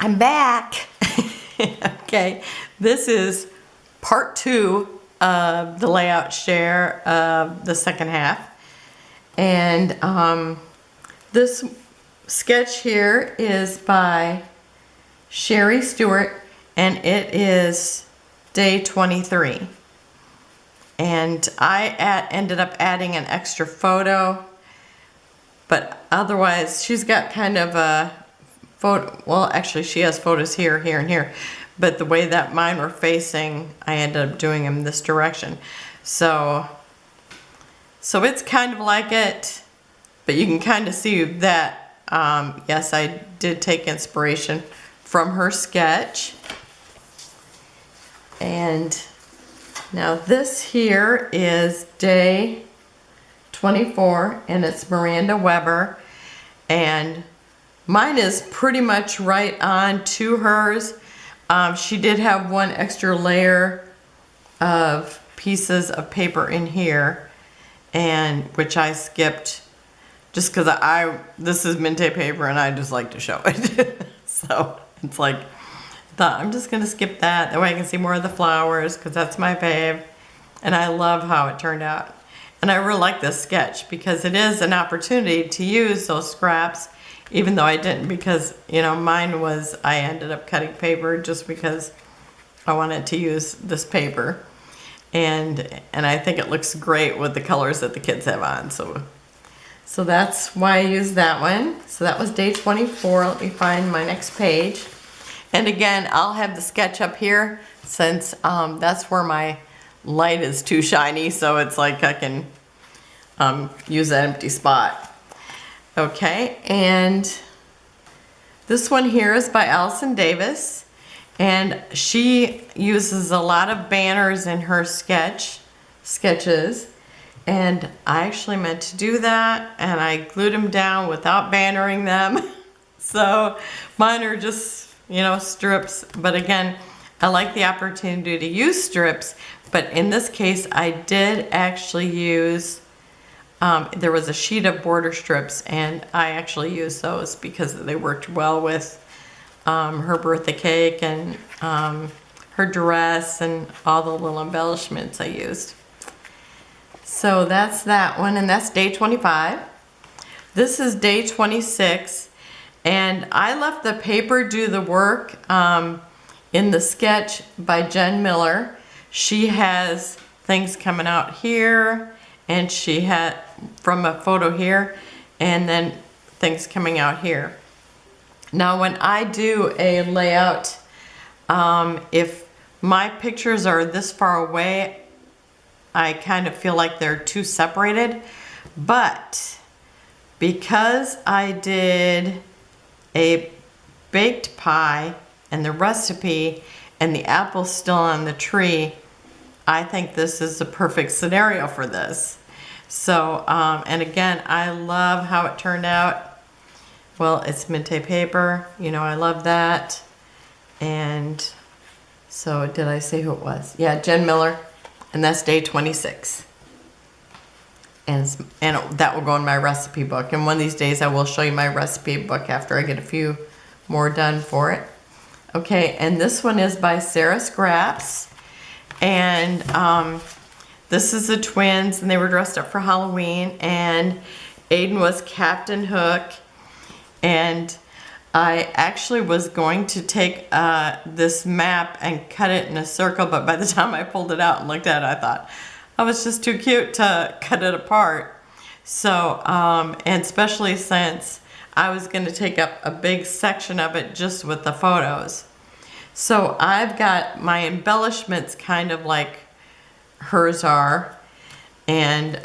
I'm back. Okay, this is part 2 of the layout share of the second half. And this sketch here is by Sherry Stewart, and it is day 23. And I ended up adding an extra photo, but otherwise she's got kind of a photo. Well, actually she has photos here, here, and here, but the way that mine were facing, I ended up doing them this direction. So it's kind of like it, but you can kind of see that, yes, I did take inspiration from her sketch. And now this here is day 24, and it's Miranda Weber, and mine is pretty much right on to hers. She did have one extra layer of pieces of paper in here, and which I skipped just because this is Minte paper and I just like to show it. So it's like, I thought I'm just gonna skip that way I can see more of the flowers, because that's my fave, and I love how it turned out. And I really like this sketch because it is an opportunity to use those scraps, even though I didn't, because, you know, mine was, I ended up cutting paper just because I wanted to use this paper. And I think it looks great with the colors that the kids have on. So that's why I used that one. So that was day 24. Let me find my next page. And again, I'll have the sketch up here since that's where my light is too shiny. So it's like I can use that empty spot. Okay, and this one here is by Allison Davis, and she uses a lot of banners in her sketches, and I actually meant to do that, and I glued them down without bannering them. So mine are just, you know, strips, but again, I like the opportunity to use strips, but in this case I did actually use there was a sheet of border strips, and I actually used those because they worked well with her birthday cake and her dress and all the little embellishments I used. So that's that one, and that's day 25. This is day 26, and I left the paper do the work in the sketch by Jen Miller. She has things coming out here, and she had from a photo here, and then things coming out here. Now when I do a layout, if my pictures are this far away, I kind of feel like they're too separated, but because I did a baked pie and the recipe and the apple's still on the tree, I think this is the perfect scenario for this. So, and again, I love how it turned out. Well, it's Minte paper, you know, I love that. And so, did I say who it was? Yeah, Jen Miller, and that's day 26. And that will go in my recipe book. And one of these days I will show you my recipe book after I get a few more done for it. Okay, and this one is by Sarah Scraps. And this is the twins, and they were dressed up for Halloween, and Aiden was Captain Hook. And I actually was going to take this map and cut it in a circle, but by the time I pulled it out and looked at it, I thought I was just too cute to cut it apart. So, and especially since I was going to take up a big section of it just with the photos. So I've got my embellishments kind of like hers are, and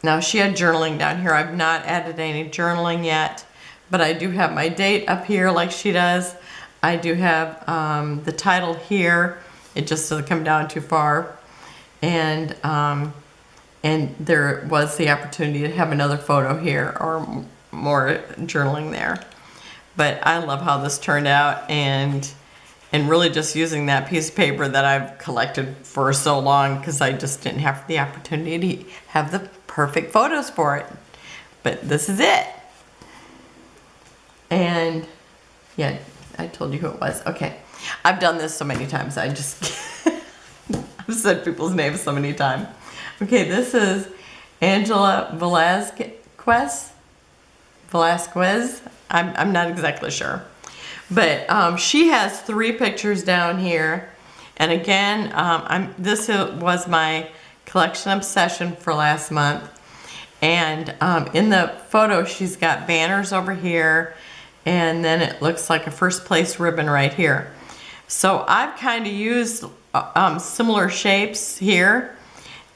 now she had journaling down here. I've not added any journaling yet, but I do have my date up here like she does. I do have the title here. It just doesn't come down too far, and there was the opportunity to have another photo here or more journaling there. But I love how this turned out, and really just using that piece of paper that I've collected for so long, because I just didn't have the opportunity to have the perfect photos for it. But this is it. And yeah, I told you who it was. Okay. I've done this so many times. I just I've said people's names so many times. Okay, this is Angela Velasquez. I'm not exactly sure. But she has 3 pictures down here. And again, this was my collection obsession for last month. And in the photo, she's got banners over here. And then it looks like a first place ribbon right here. So I've kind of used similar shapes here.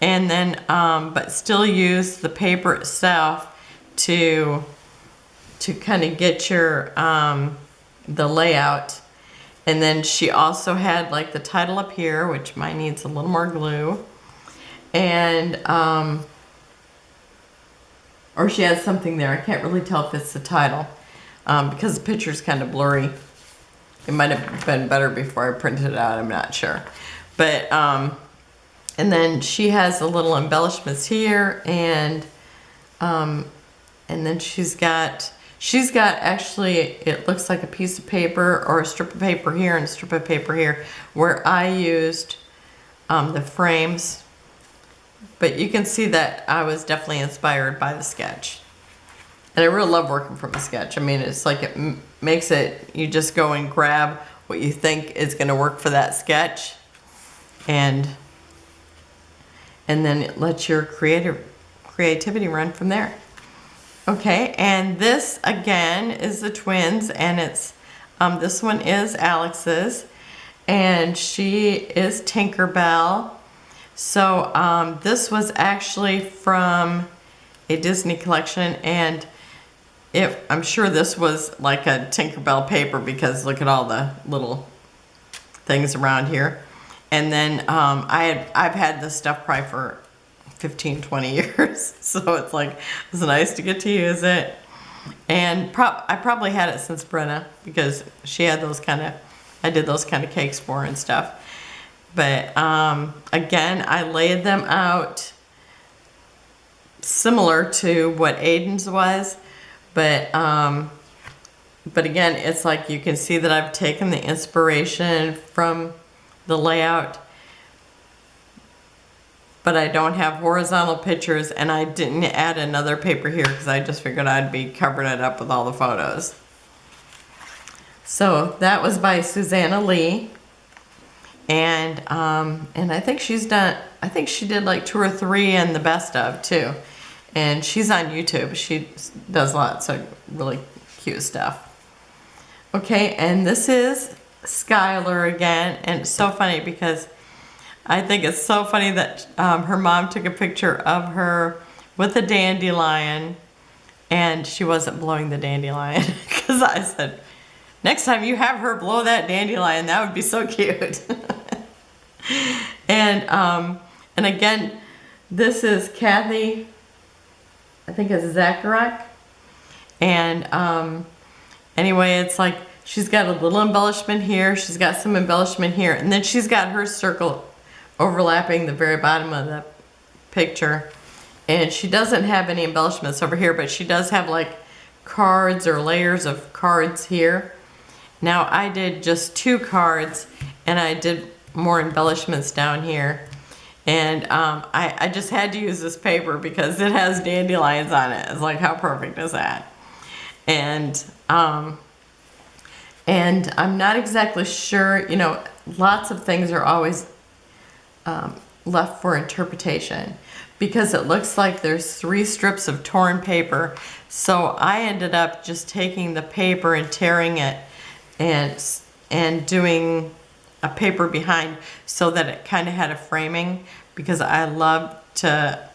And then, but still use the paper itself to kind of get your, the layout. And then she also had like the title up here, which mine needs a little more glue. And, or she has something there. I can't really tell if it's the title, because the picture's kind of blurry. It might have been better before I printed it out, I'm not sure. But, and then she has the little embellishments here, and then she's got actually, it looks like a piece of paper or a strip of paper here and a strip of paper here where I used the frames. But you can see that I was definitely inspired by the sketch. And I really love working from a sketch. I mean, it's like it makes it, you just go and grab what you think is going to work for that sketch. And then it lets your creativity run from there. Okay, and this again is the twins, and it's this one is Alex's, and she is Tinkerbell. So this was actually from a Disney collection, and I'm sure this was like a Tinkerbell paper because look at all the little things around here. And then I've had this stuff probably for 15, 20 years. So it's like, it's nice to get to use it. And I probably had it since Brenna because she had those I did those kind of cakes for her and stuff. But again, I laid them out similar to what Aiden's was. But again, it's like you can see that I've taken the inspiration from the layout, but I don't have horizontal pictures, and I didn't add another paper here because I just figured I'd be covering it up with all the photos. So that was by Susanna Lee, and I think she did like 2 or 3 in the best of too, and she's on YouTube. She does lots of really cute stuff. Okay, and this is Skylar again, and it's so funny because I think it's so funny that her mom took a picture of her with a dandelion, and she wasn't blowing the dandelion because I said, next time you have her blow that dandelion, that would be so cute. And again, this is Kathy, I think it's Zacharek, and anyway, it's like she's got a little embellishment here, she's got some embellishment here, and then she's got her circle overlapping the very bottom of the picture. And she doesn't have any embellishments over here, but she does have like cards or layers of cards here. Now I did just 2 cards, and I did more embellishments down here. And I just had to use this paper because it has dandelions on it. It's like, how perfect is that? And I'm not exactly sure, you know, lots of things are always left for interpretation because it looks like there's 3 strips of torn paper. So I ended up just taking the paper and tearing it and doing a paper behind so that it kind of had a framing, because I love to,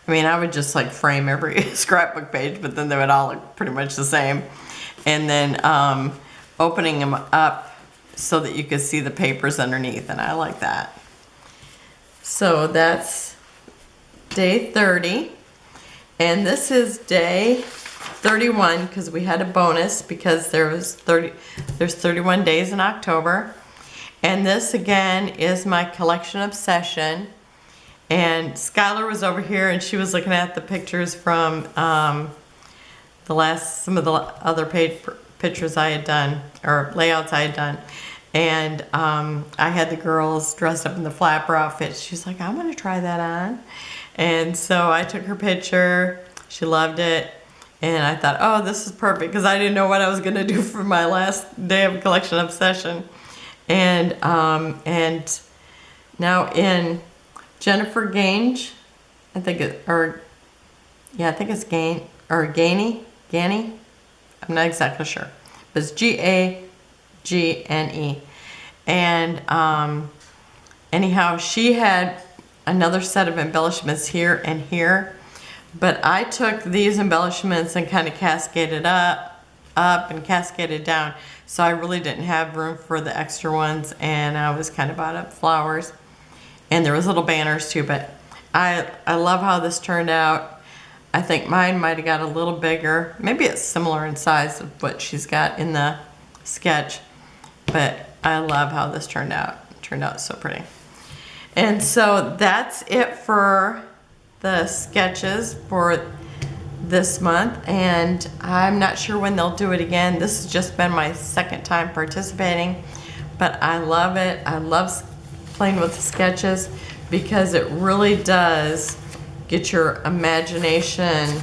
I mean, I would just like frame every scrapbook page, but then they would all look pretty much the same. And then opening them up so that you could see the papers underneath, and I like that. So that's day 30, and this is day 31 because we had a bonus because there's 31 days in October. And this again is my collection obsession, and Skylar was over here and she was looking at the pictures from some of the other pictures I had done, or layouts I had done. And I had the girls dressed up in the flapper outfits. She's like, I want to try that on. And so I took her picture. She loved it. And I thought, oh, this is perfect, because I didn't know what I was going to do for my last day of Collection Obsession. And now in Jennifer Gange, I think it's Ganey. I'm not exactly sure. But it's Gagne. And anyhow, she had another set of embellishments here and here. But I took these embellishments and kind of cascaded up and cascaded down. So I really didn't have room for the extra ones, and I was kind of out of flowers. And there was little banners too, but I love how this turned out. I think mine might have got a little bigger. Maybe it's similar in size of what she's got in the sketch, but I love how this turned out. It turned out so pretty. And so that's it for the sketches for this month, and I'm not sure when they'll do it again. This has just been my second time participating, but I love it. I love playing with the sketches because it really does get your imagination,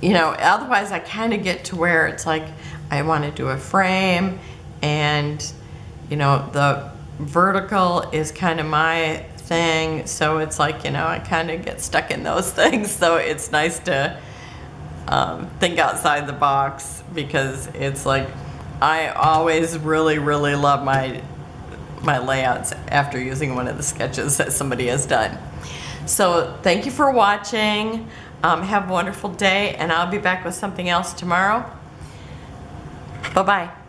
you know. Otherwise I kind of get to where it's like I want to do a frame, and you know, the vertical is kind of my thing, so it's like, you know, I kind of get stuck in those things. So it's nice to think outside the box, because it's like I always really love my layouts after using one of the sketches that somebody has done. So thank you for watching. Have a wonderful day, and I'll be back with something else tomorrow. Bye-bye.